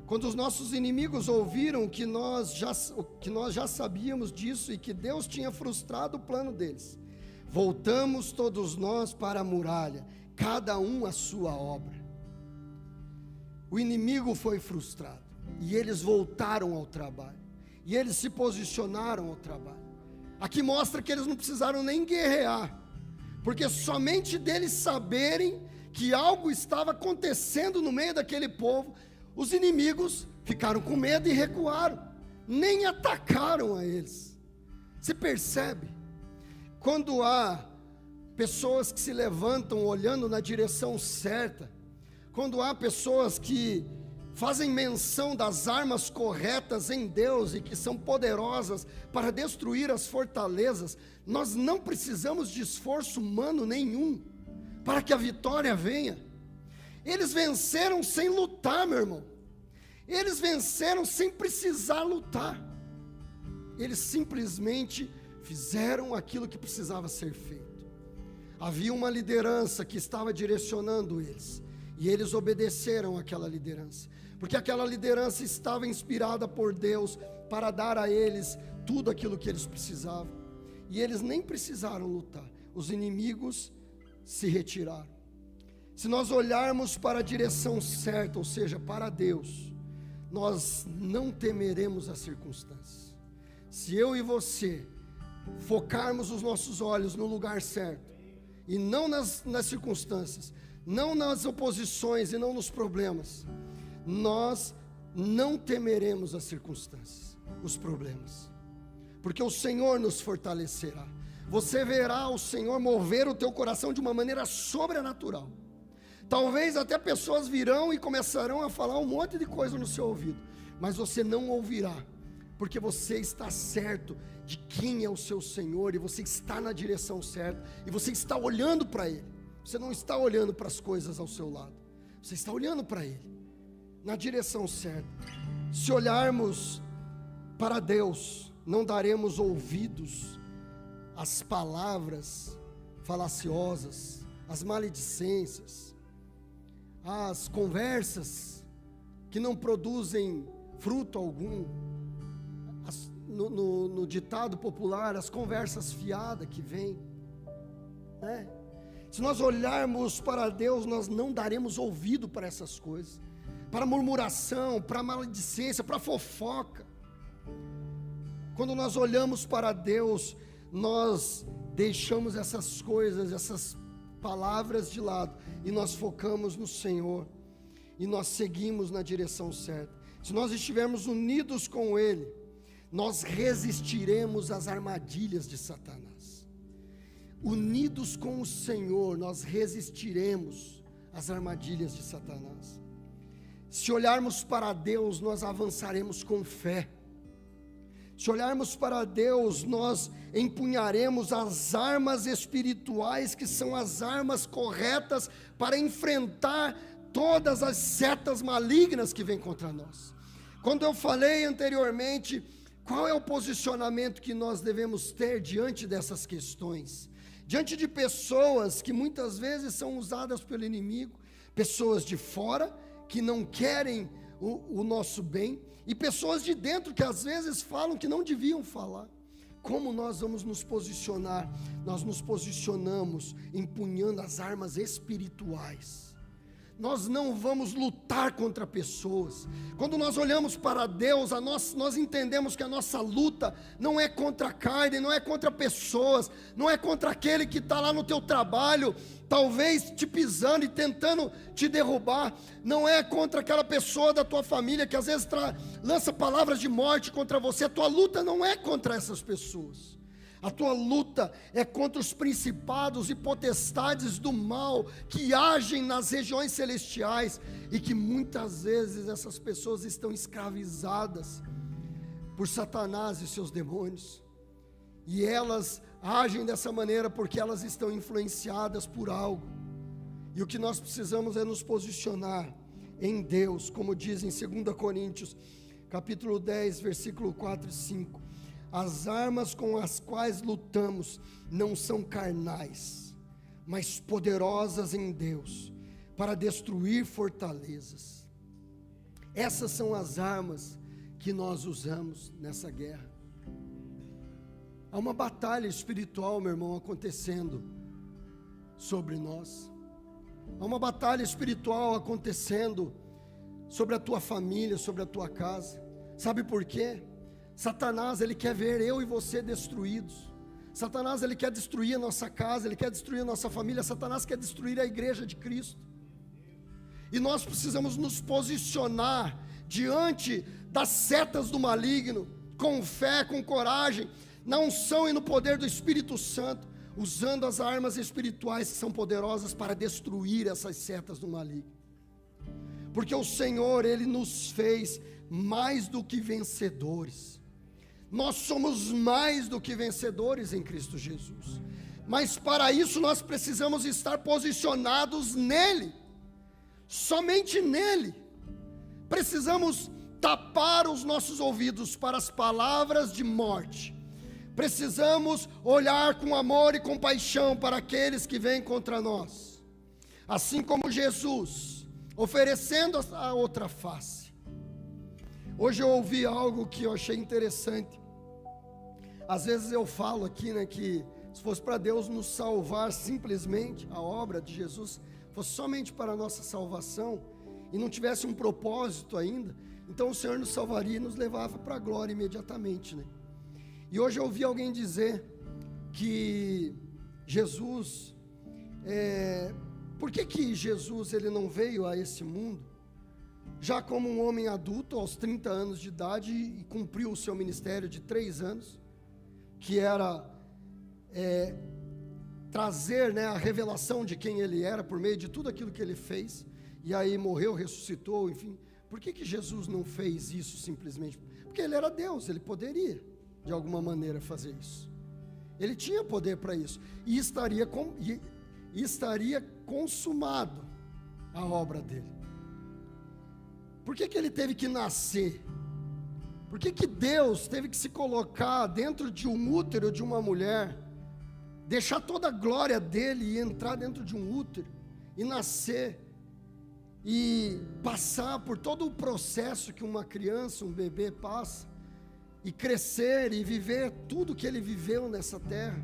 Quando os nossos inimigos ouviram que nós já sabíamos disso e que Deus tinha frustrado o plano deles, voltamos todos nós para a muralha, cada um a sua obra. O inimigo foi frustrado e eles voltaram ao trabalho, e eles se posicionaram ao trabalho. Aqui mostra que eles não precisaram nem guerrear, porque somente deles saberem que algo estava acontecendo no meio daquele povo, os inimigos ficaram com medo e recuaram, nem atacaram a eles. Você percebe? Quando há pessoas que se levantam olhando na direção certa, quando há pessoas que fazem menção das armas corretas em Deus e que são poderosas para destruir as fortalezas, nós não precisamos de esforço humano nenhum para que a vitória venha. Eles venceram sem lutar, meu irmão. Eles venceram sem precisar lutar. Eles simplesmente fizeram aquilo que precisava ser feito. Havia uma liderança que estava direcionando eles, e eles obedeceram àquela liderança, porque aquela liderança estava inspirada por Deus para dar a eles tudo aquilo que eles precisavam, e eles nem precisaram lutar. Os inimigos se retiraram. Se nós olharmos para a direção certa, ou seja, para Deus, nós não temeremos as circunstâncias. Se eu e você focarmos os nossos olhos no lugar certo, e não nas circunstâncias, não nas oposições e não nos problemas, nós não temeremos as circunstâncias, os problemas, porque o Senhor nos fortalecerá. Você verá o Senhor mover o teu coração de uma maneira sobrenatural. Talvez até pessoas virão e começarão a falar um monte de coisa no seu ouvido, mas você não ouvirá, porque você está certo de quem é o seu Senhor, e você está na direção certa, e você está olhando para Ele. Você não está olhando para as coisas ao seu lado, você está olhando para Ele, na direção certa. Se olharmos para Deus, não daremos ouvidos às palavras falaciosas, às maledicências, às conversas que não produzem fruto algum. No ditado popular, as conversas fiadas que vêm, né? Se nós olharmos para Deus, nós não daremos ouvido para essas coisas, para murmuração, para maledicência, para fofoca. Quando nós olhamos para Deus, nós deixamos essas coisas, essas palavras de lado, e nós focamos no Senhor, e nós seguimos na direção certa. Se nós estivermos unidos com Ele, nós resistiremos às armadilhas de Satanás. Unidos com o Senhor, nós resistiremos às armadilhas de Satanás. Se olharmos para Deus, nós avançaremos com fé. Se olharmos para Deus, nós empunharemos as armas espirituais, que são as armas corretas para enfrentar todas as setas malignas que vêm contra nós. Quando eu falei anteriormente, qual é o posicionamento que nós devemos ter diante dessas questões? Diante de pessoas que muitas vezes são usadas pelo inimigo, pessoas de fora que não querem o nosso bem, e pessoas de dentro que às vezes falam que não deviam falar. Como nós vamos nos posicionar? Nós nos posicionamos empunhando as armas espirituais. Nós não vamos lutar contra pessoas. Quando nós olhamos para Deus, nós entendemos que a nossa luta não é contra a carne, não é contra pessoas, não é contra aquele que está lá no teu trabalho, talvez te pisando e tentando te derrubar, não é contra aquela pessoa da tua família que às vezes lança palavras de morte contra você. A tua luta não é contra essas pessoas. A tua luta é contra os principados e potestades do mal que agem nas regiões celestiais, e que muitas vezes essas pessoas estão escravizadas por Satanás e seus demônios, e elas agem dessa maneira porque elas estão influenciadas por algo. E o que nós precisamos é nos posicionar em Deus, como diz em 2 Coríntios capítulo 10, versículo 4 e 5. As armas com as quais lutamos não são carnais, mas poderosas em Deus, para destruir fortalezas. Essas são as armas que nós usamos nessa guerra. Há uma batalha espiritual, meu irmão, acontecendo sobre nós. Há uma batalha espiritual acontecendo sobre a tua família, sobre a tua casa. Sabe por quê? Satanás, ele quer ver eu e você destruídos. Satanás, ele quer destruir a nossa casa, ele quer destruir a nossa família. Satanás quer destruir a igreja de Cristo. E nós precisamos nos posicionar diante das setas do maligno, com fé, com coragem, na unção e no poder do Espírito Santo, usando as armas espirituais que são poderosas para destruir essas setas do maligno. Porque o Senhor, Ele nos fez mais do que vencedores. Nós somos mais do que vencedores em Cristo Jesus. Mas para isso nós precisamos estar posicionados nele. Somente nele. Precisamos tapar os nossos ouvidos para as palavras de morte. Precisamos olhar com amor e compaixão para aqueles que vêm contra nós. Assim como Jesus, oferecendo a outra face. Hoje eu ouvi algo que eu achei interessante. Às vezes eu falo aqui, que se fosse para Deus nos salvar simplesmente, a obra de Jesus fosse somente para a nossa salvação, e não tivesse um propósito ainda, então o Senhor nos salvaria e nos levava para a glória imediatamente, E hoje eu ouvi alguém dizer que Jesus, por que Jesus ele não veio a esse mundo, já como um homem adulto, aos 30 anos de idade, e cumpriu o seu ministério de 3 anos, que era trazer a revelação de quem ele era, por meio de tudo aquilo que ele fez, e aí morreu, ressuscitou, enfim. Por que Jesus não fez isso simplesmente? Porque ele era Deus, ele poderia de alguma maneira fazer isso. Ele tinha poder para isso. E estaria consumado a obra dele. Por que ele teve que nascer? Por que Deus teve que se colocar dentro de um útero de uma mulher, deixar toda a glória dele e entrar dentro de um útero, e nascer, e passar por todo o processo que uma criança, um bebê passa, e crescer e viver tudo que ele viveu nessa terra?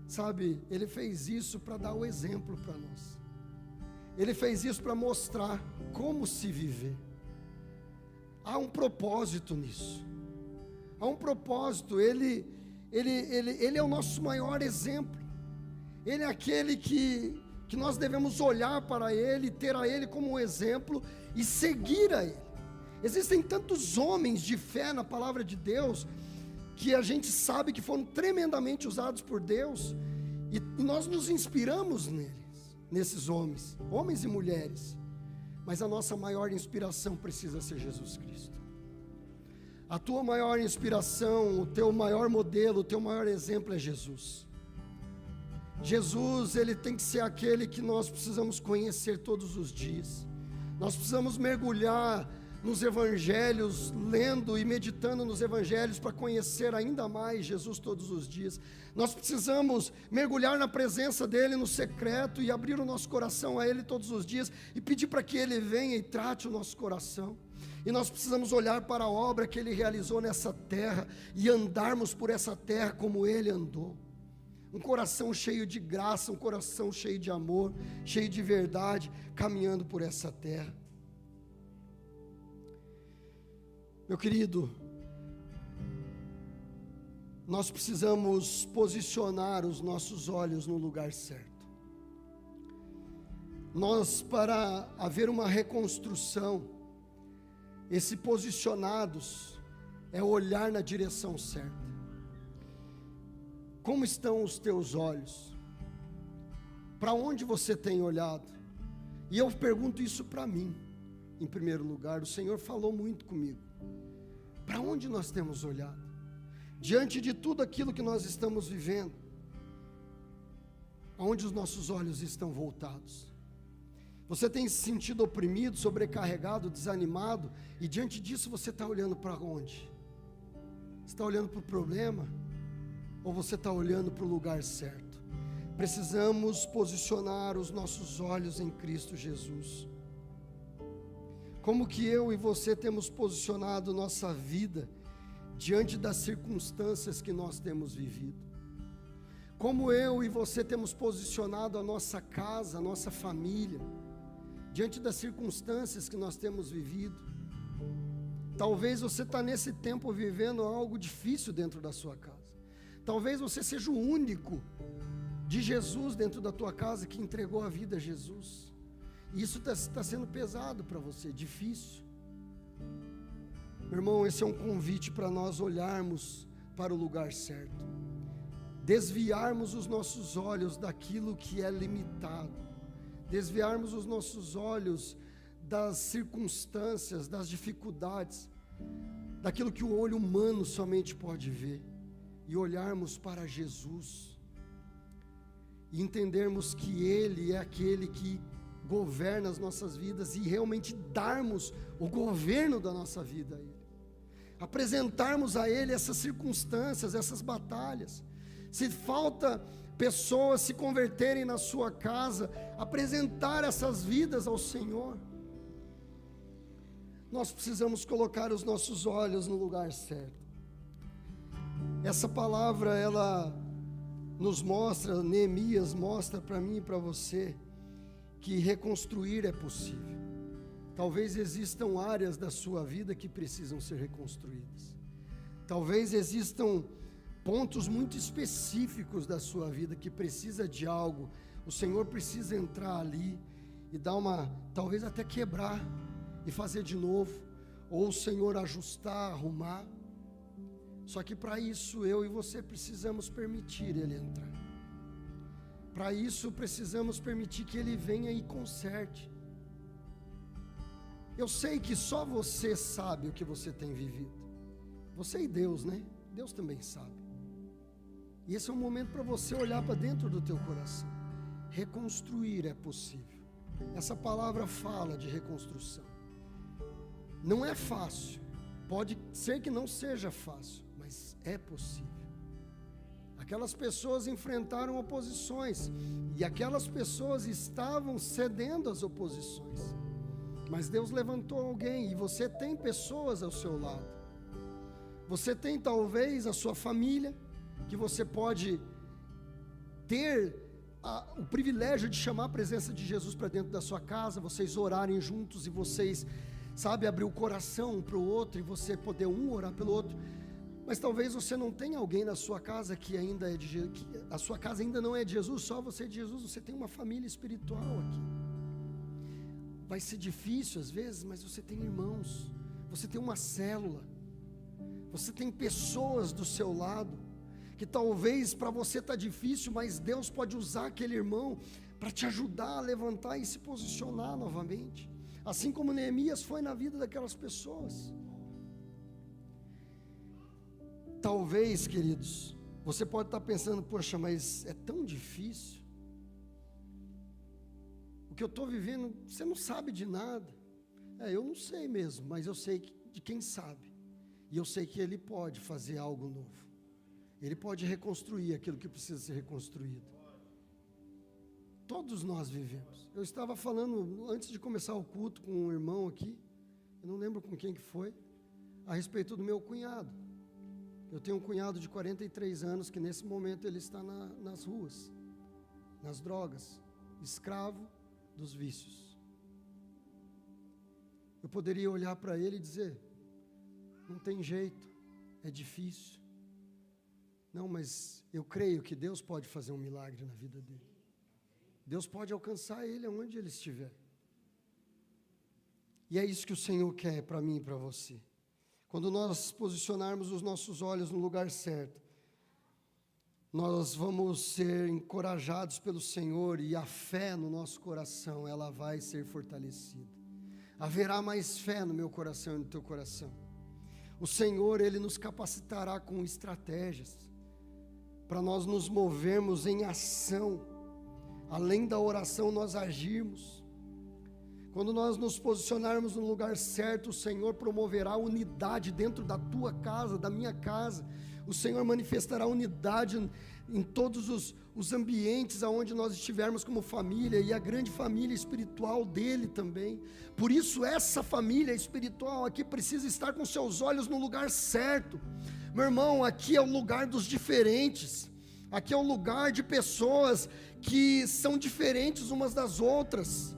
Sabe, ele fez isso para dar o exemplo para nós. Ele fez isso para mostrar como se viver. Há um propósito nisso. Há um propósito. Ele é o nosso maior exemplo. Ele é aquele que nós devemos olhar para ele, ter a ele como um exemplo e seguir a ele. Existem tantos homens de fé na palavra de Deus, que a gente sabe que foram tremendamente usados por Deus, e nós nos inspiramos nesses homens e mulheres, mas a nossa maior inspiração precisa ser Jesus Cristo. A tua maior inspiração, o teu maior modelo, o teu maior exemplo é Jesus. Jesus, ele tem que ser aquele que nós precisamos conhecer todos os dias. Nós precisamos mergulhar nos evangelhos, lendo e meditando nos evangelhos para conhecer ainda mais Jesus todos os dias. Nós precisamos mergulhar na presença dele no secreto e abrir o nosso coração a ele todos os dias e pedir para que ele venha e trate o nosso coração. E nós precisamos olhar para a obra que ele realizou nessa terra e andarmos por essa terra como ele andou. Um coração cheio de graça, um coração cheio de amor, cheio de verdade, caminhando por essa terra. Meu querido, nós precisamos posicionar os nossos olhos no lugar certo. Para haver uma reconstrução, esse posicionados é olhar na direção certa. Como estão os teus olhos? Para onde você tem olhado? E eu pergunto isso para mim, em primeiro lugar. O Senhor falou muito comigo. Para onde nós temos olhado? Diante de tudo aquilo que nós estamos vivendo, aonde os nossos olhos estão voltados? Você tem se sentido oprimido, sobrecarregado, desanimado, e diante disso você está olhando para onde? Você está olhando para o problema? Ou você está olhando para o lugar certo? Precisamos posicionar os nossos olhos em Cristo Jesus. Como que eu e você temos posicionado nossa vida diante das circunstâncias que nós temos vivido? Como eu e você temos posicionado a nossa casa, a nossa família, diante das circunstâncias que nós temos vivido? Talvez você está nesse tempo vivendo algo difícil dentro da sua casa. Talvez você seja o único de Jesus dentro da tua casa que entregou a vida a Jesus. E isso está sendo pesado para você, difícil. Meu irmão, esse é um convite para nós olharmos para o lugar certo, desviarmos os nossos olhos daquilo que é limitado, desviarmos os nossos olhos das circunstâncias, das dificuldades, daquilo que o olho humano somente pode ver, e olharmos para Jesus, e entendermos que Ele é aquele que governa as nossas vidas, e realmente darmos o governo da nossa vida a Ele, apresentarmos a Ele essas circunstâncias, essas batalhas. Se falta pessoas se converterem na sua casa, apresentar essas vidas ao Senhor. Nós precisamos colocar os nossos olhos no lugar certo. Essa palavra, ela nos mostra, Neemias mostra para mim e para você, que reconstruir é possível. Talvez existam áreas da sua vida que precisam ser reconstruídas. Talvez existam pontos muito específicos da sua vida que precisa de algo. O Senhor precisa entrar ali e dar talvez até quebrar e fazer de novo, ou o Senhor ajustar, arrumar. Só que para isso eu e você precisamos permitir Ele entrar. Para isso precisamos permitir que Ele venha e conserte. Eu sei que só você sabe o que você tem vivido. Você e Deus, né? Deus também sabe. E esse é um momento para você olhar para dentro do teu coração. Reconstruir é possível. Essa palavra fala de reconstrução. Não é fácil. Pode ser que não seja fácil, mas é possível. Aquelas pessoas enfrentaram oposições, e aquelas pessoas estavam cedendo às oposições, mas Deus levantou alguém, e você tem pessoas ao seu lado. Você tem talvez a sua família, que você pode ter o privilégio de chamar a presença de Jesus para dentro da sua casa, vocês orarem juntos e vocês, abrir o coração um para o outro, e você poder um orar pelo outro. Mas talvez você não tenha alguém na sua casa que ainda é de Jesus, que a sua casa ainda não é de Jesus, só você é de Jesus, você tem uma família espiritual aqui. Vai ser difícil às vezes, mas você tem irmãos, você tem uma célula, você tem pessoas do seu lado, que talvez para você está difícil, mas Deus pode usar aquele irmão para te ajudar a levantar e se posicionar novamente, assim como Neemias foi na vida daquelas pessoas. Talvez, queridos, você pode estar pensando, poxa, mas é tão difícil, o que eu estou vivendo, você não sabe de nada. Eu não sei mesmo, mas eu sei de quem sabe, e eu sei que Ele pode fazer algo novo. Ele pode reconstruir aquilo que precisa ser reconstruído. Todos nós vivemos. Eu estava falando, antes de começar o culto, com um irmão aqui, eu não lembro com quem que foi, a respeito do meu cunhado. Eu tenho um cunhado de 43 anos, que nesse momento ele está nas ruas, nas drogas, escravo dos vícios. Eu poderia olhar para ele e dizer, não tem jeito, é difícil. Não, mas eu creio que Deus pode fazer um milagre na vida dele. Deus pode alcançar ele aonde ele estiver. E é isso que o Senhor quer para mim e para você. Quando nós posicionarmos os nossos olhos no lugar certo, nós vamos ser encorajados pelo Senhor, e a fé no nosso coração, ela vai ser fortalecida. Haverá mais fé no meu coração e no teu coração. O Senhor, Ele nos capacitará com estratégias, para nós nos movermos em ação, além da oração nós agirmos. Quando nós nos posicionarmos no lugar certo, o Senhor promoverá unidade dentro da tua casa, da minha casa. o Senhor manifestará unidade em todos os ambientes aonde nós estivermos como família, e a grande família espiritual dele também. Por isso essa família espiritual aqui precisa estar com seus olhos no lugar certo. Meu irmão, aqui é o lugar dos diferentes, aqui é o lugar de pessoas que são diferentes umas das outras.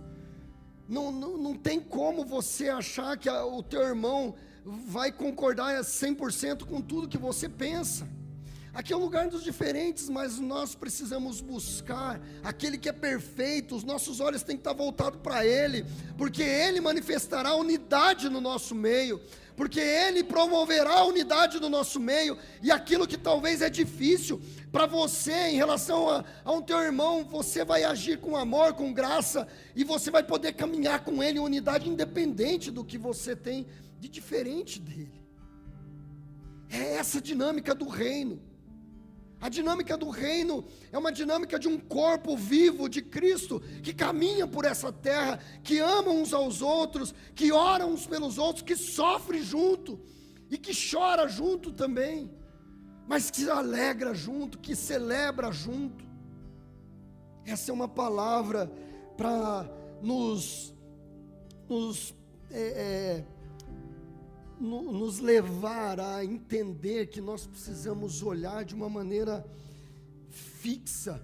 Não tem como você achar que o teu irmão vai concordar 100% com tudo que você pensa. Aqui é o lugar dos diferentes, mas nós precisamos buscar aquele que é perfeito. Os nossos olhos têm que estar voltados para Ele, porque Ele manifestará unidade no nosso meio, porque Ele promoverá a unidade no nosso meio. E aquilo que talvez é difícil para você em relação a um teu irmão, você vai agir com amor, com graça, e você vai poder caminhar com ele em unidade, independente do que você tem de diferente dele. É essa dinâmica do reino. A dinâmica do reino é uma dinâmica de um corpo vivo de Cristo, que caminha por essa terra, que ama uns aos outros, que ora uns pelos outros, que sofre junto, e que chora junto também, mas que alegra junto, que celebra junto. Essa é uma palavra para nos levar a entender que nós precisamos olhar de uma maneira fixa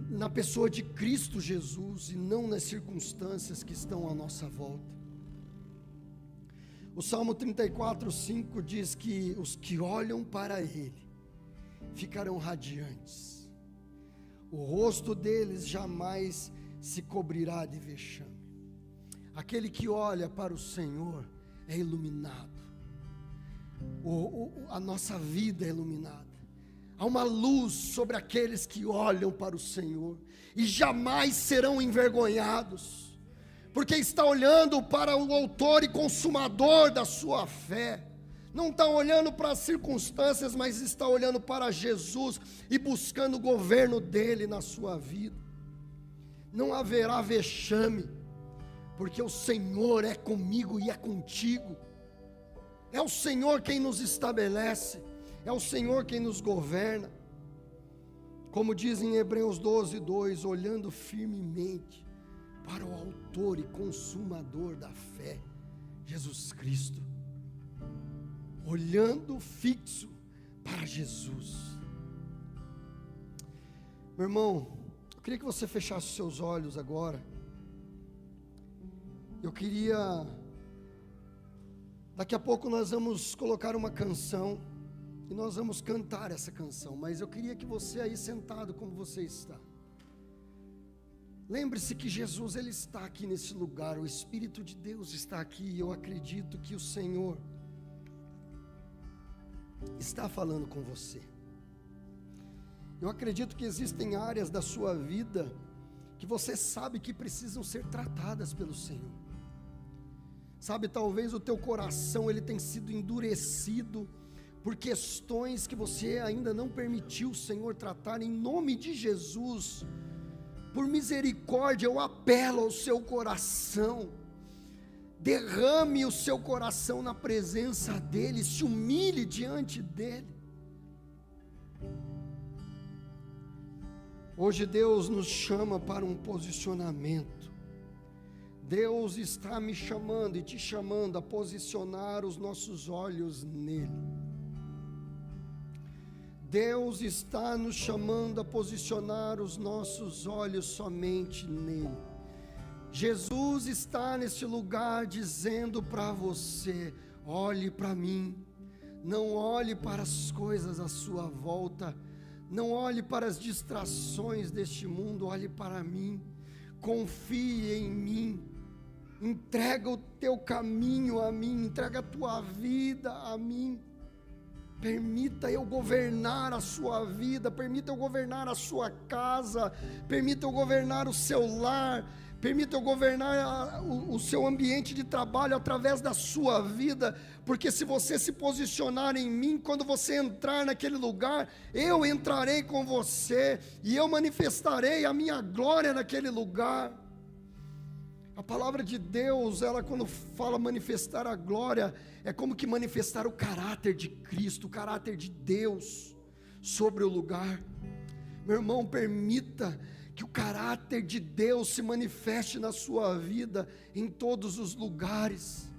na pessoa de Cristo Jesus e não nas circunstâncias que estão à nossa volta. O Salmo 34:5 diz que os que olham para Ele ficarão radiantes, o rosto deles jamais se cobrirá de vexame. Aquele que olha para o Senhor é iluminado. A nossa vida é iluminada. Há uma luz sobre aqueles que olham para o Senhor e jamais serão envergonhados, porque está olhando para o autor e consumador da sua fé. Não está olhando para as circunstâncias, mas está olhando para Jesus e buscando o governo dele na sua vida. Não haverá vexame, porque o Senhor é comigo e é contigo. É o Senhor quem nos estabelece, é o Senhor quem nos governa. Como diz em Hebreus 12:2, olhando firmemente para o autor e consumador da fé, Jesus Cristo. Olhando fixo para Jesus. Meu irmão, eu queria que você fechasse os seus olhos agora. Daqui a pouco nós vamos colocar uma canção e nós vamos cantar essa canção, mas eu queria que você aí sentado como você está, lembre-se que Jesus, Ele está aqui nesse lugar, o Espírito de Deus está aqui, e eu acredito que o Senhor está falando com você. Eu acredito que existem áreas da sua vida que você sabe que precisam ser tratadas pelo Senhor. Sabe, talvez o teu coração ele tem sido endurecido por questões que você ainda não permitiu o Senhor tratar. Em nome de Jesus, por misericórdia, eu apelo ao seu coração. Derrame o seu coração na presença dEle, se humilhe diante dEle. Hoje Deus nos chama para um posicionamento. Deus está me chamando e te chamando a posicionar os nossos olhos nele. Deus está nos chamando a posicionar os nossos olhos somente nele. Jesus está nesse lugar dizendo para você: olhe para mim, não olhe para as coisas à sua volta, não olhe para as distrações deste mundo, olhe para mim, confie em mim, entrega o teu caminho a mim, entrega a tua vida a mim, permita eu governar a sua vida, permita eu governar a sua casa, permita eu governar o seu lar, permita eu governar o seu ambiente de trabalho através da sua vida, porque se você se posicionar em mim, quando você entrar naquele lugar, eu entrarei com você, e eu manifestarei a minha glória naquele lugar. A palavra de Deus, ela quando fala manifestar a glória, é como que manifestar o caráter de Cristo, o caráter de Deus sobre o lugar. Meu irmão, permita que o caráter de Deus se manifeste na sua vida em todos os lugares.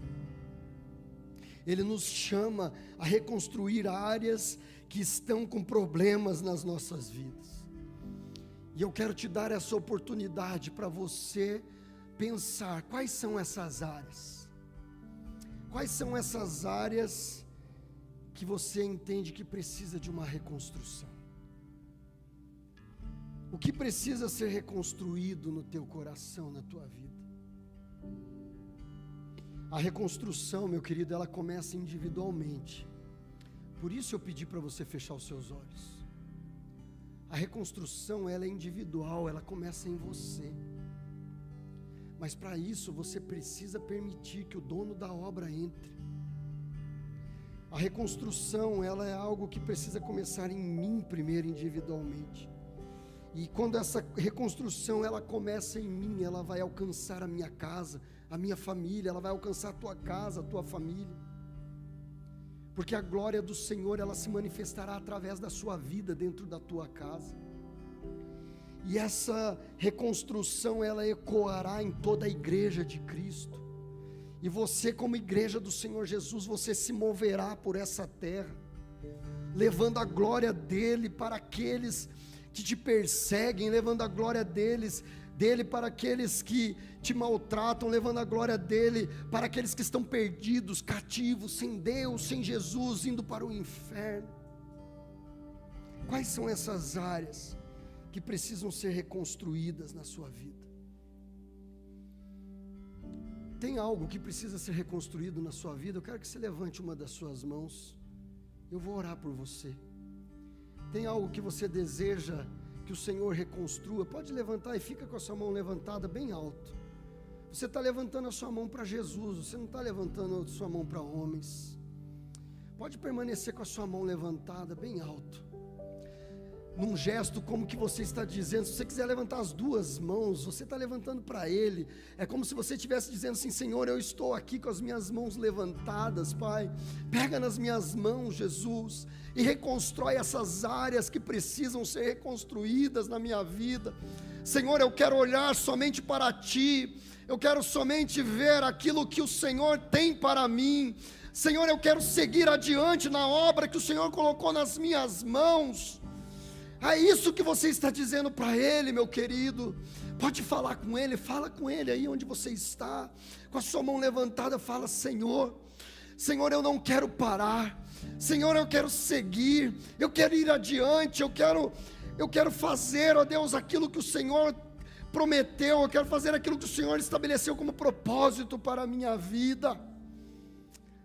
Ele nos chama a reconstruir áreas que estão com problemas nas nossas vidas. E eu quero te dar essa oportunidade para você pensar quais são essas áreas. Quais são essas áreas que você entende que precisa de uma reconstrução? O que precisa ser reconstruído no teu coração, na tua vida? A reconstrução, meu querido, ela começa individualmente. Por isso eu pedi para você fechar os seus olhos. A reconstrução, ela é individual, ela começa em você. Mas para isso você precisa permitir que o dono da obra entre. A reconstrução, ela é algo que precisa começar em mim primeiro, individualmente. E quando essa reconstrução, ela começa em mim, ela vai alcançar a minha casa, a minha família, ela vai alcançar a tua casa, a tua família. Porque a glória do Senhor, ela se manifestará através da sua vida dentro da tua casa. E essa reconstrução, ela ecoará em toda a igreja de Cristo. E você, como igreja do Senhor Jesus, você se moverá por essa terra, levando a glória dele para aqueles que te perseguem, levando a glória dele para aqueles que te maltratam, levando a glória dele para aqueles que estão perdidos, cativos, sem Deus, sem Jesus, indo para o inferno. Quais são essas áreas que precisam ser reconstruídas na sua vida? Tem algo que precisa ser reconstruído na sua vida? Eu quero que você levante uma das suas mãos, eu vou orar por você. Tem algo que você deseja que o Senhor reconstrua? Pode levantar e fica com a sua mão levantada bem alto. Você está levantando a sua mão para Jesus, você não está levantando a sua mão para homens. Pode permanecer com a sua mão levantada bem alto, num gesto como que você está dizendo. Se você quiser levantar as duas mãos, você está levantando para Ele. É como se você estivesse dizendo assim: Senhor, eu estou aqui com as minhas mãos levantadas, Pai. Pega nas minhas mãos, Jesus, e reconstrói essas áreas que precisam ser reconstruídas na minha vida. Senhor, eu quero olhar somente para Ti. Eu quero somente ver aquilo que o Senhor tem para mim. Senhor, eu quero seguir adiante na obra que o Senhor colocou nas minhas mãos. É isso que você está dizendo para Ele, meu querido. Pode falar com Ele, fala com Ele aí onde você está, com a sua mão levantada. Fala: Senhor, eu não quero parar. Senhor, eu quero seguir, eu quero ir adiante, eu quero fazer, ó Deus, aquilo que o Senhor prometeu, eu quero fazer aquilo que o Senhor estabeleceu como propósito para a minha vida.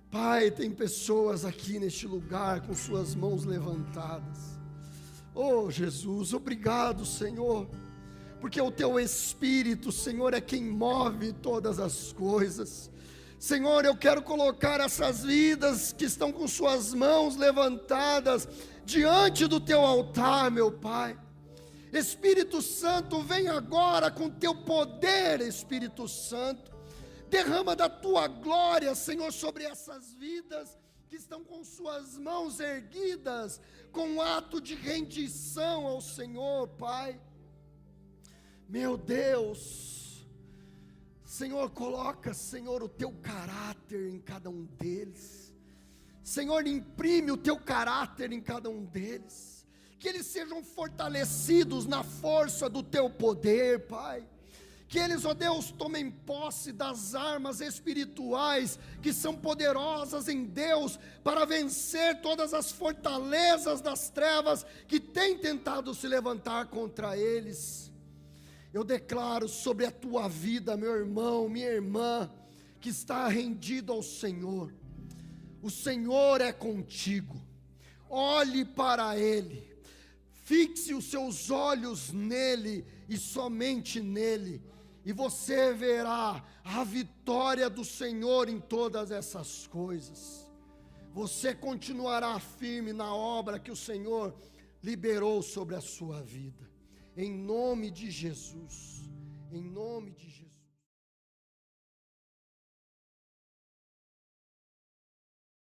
Pai, tem pessoas aqui neste lugar com suas mãos levantadas. Oh Jesus, obrigado, Senhor, porque o Teu Espírito, Senhor, é quem move todas as coisas. Senhor, eu quero colocar essas vidas que estão com suas mãos levantadas diante do Teu altar, meu Pai. Espírito Santo, vem agora com Teu poder, Espírito Santo. Derrama da Tua glória, Senhor, sobre essas vidas que estão com suas mãos erguidas, com um ato de rendição ao Senhor, Pai. Meu Deus, Senhor, coloca, Senhor, o Teu caráter em cada um deles. Senhor, imprime o Teu caráter em cada um deles, que eles sejam fortalecidos na força do Teu poder, Pai. Que eles, ó Deus, tomem posse das armas espirituais que são poderosas em Deus para vencer todas as fortalezas das trevas que têm tentado se levantar contra eles. Eu declaro sobre a tua vida, meu irmão, minha irmã, que está rendido ao Senhor. O Senhor é contigo. Olhe para Ele, fixe os seus olhos nele e somente nele, e você verá a vitória do Senhor em todas essas coisas. Você continuará firme na obra que o Senhor liberou sobre a sua vida, em nome de Jesus, em nome de Jesus.